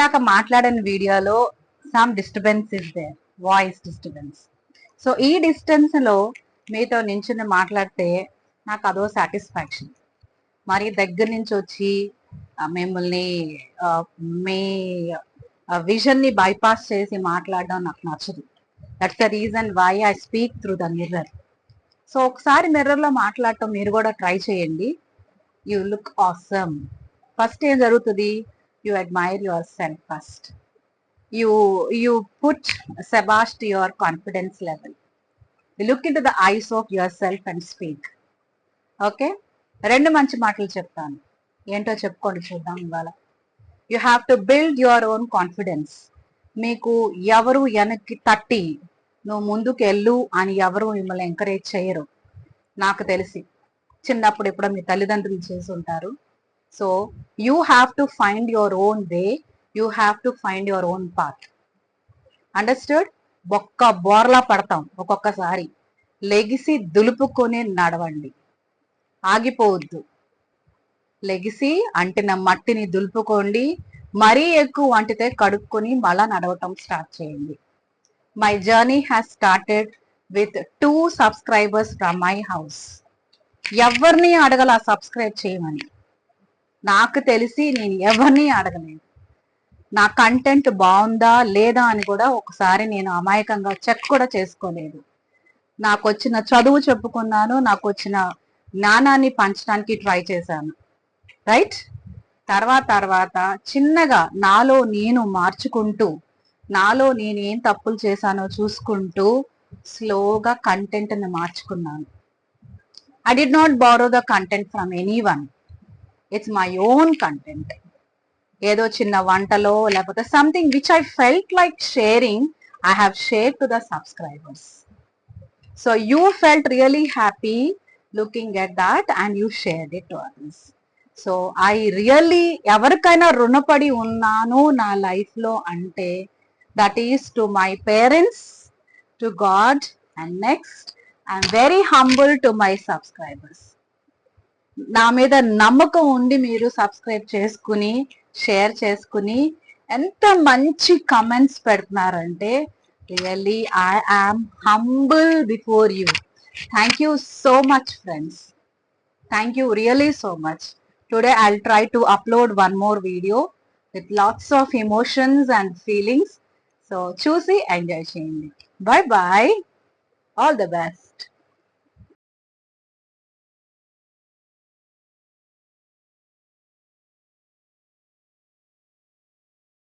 ఇందాక మాట్లాడిన వీడియోలో some disturbance is there, voice disturbance. So ఈ డిస్టెన్స్ లో మీతో నించుని మాట్లాడితే నాకు అదో సాటిస్ఫాక్షన్. మరి దగ్గర నుంచి వచ్చి మిమ్మల్ని మీ విజన్ ని బైపాస్ చేసి మాట్లాడడం నాకు నచ్చదు. That's the reason why I speak through the mirror. So ఒకసారి మిర్రర్ లో మాట్లాడటం మీరు కూడా ట్రై చేయండి. You look awesome. ఫస్ట్ ఏం జరుగుతుంది? You admire yourself first. You put సెబాష్ to your confidence level. You look into the eyes of yourself and speak. Okay, రెండు మంచి మాటలు చెప్తాను, ఏంటో చెప్పుకోండి చూద్దాం ఇవాళ. You have to build your own confidence. మీకు ఎవరు వెనక్కి తట్టి నువ్వు ముందుకు వెళ్ళు అని ఎవరు మిమ్మల్ని ఎంకరేజ్ చేయరు. నాకు తెలిసి చిన్నప్పుడు ఎప్పుడో మీ తల్లిదండ్రులు చేసి ఉంటారు. So you have to find your own way, you have to find your own path. Understood? ఒక్క బోర్లా పడతాం ఒక్కొక్కసారి. లెగిసి దులుపుకొని నడవండి, ఆగిపోవద్దు. లెగిసి అంటిన మట్టిని దులుపుకోండి, మరీ ఎక్కువ అంటితే కడుక్కొని మళ్ళా నడవటం స్టార్ట్ చేయండి. My journey has started with 2 subscribers from my house. ఎవరిని అడగల సబ్స్క్రైబ్ చేయమని. నాకు తెలిసి నేను ఎవరిని అడగలేదు. నా కంటెంట్ బాగుందా లేదా అని కూడా ఒకసారి నేను అమాయకంగా చెక్ కూడా చేసుకోలేదు. నాకు వచ్చిన చదువు చెప్పుకున్నాను, నాకు వచ్చిన జ్ఞానాన్ని పంచడానికి ట్రై చేశాను. రైట్? తర్వాత చిన్నగా నాలో నేను మార్చుకుంటూ, నాలో నేను ఏం తప్పులు చేశానో చూసుకుంటూ స్లోగా కంటెంట్ ని మార్చుకున్నాను. I did not borrow the content from anyone. It's my own content. ఏదో చిన్న వంటలో లేకపోతే something which I felt like sharing, I have shared to the subscribers. So you felt really happy looking at that and you shared it to others. So I really ఎవరికైనా రుణపడి ఉన్నాను నా life లో అంటే that is to my parents, to God, and next I'm very humble to my subscribers. నా మీద నమ్మకం ఉండి మీరు సబ్స్క్రైబ్ చేసుకుని షేర్ చేసుకుని ఎంత మంచి కమెంట్స్ పెడుతున్నారంటే really I am humble before you. Thank you so much friends. Thank you really so much. Today I'll try to upload one more video with lots of emotions and feelings. So choosy enjoy cheyandi. Bye bye. All the best.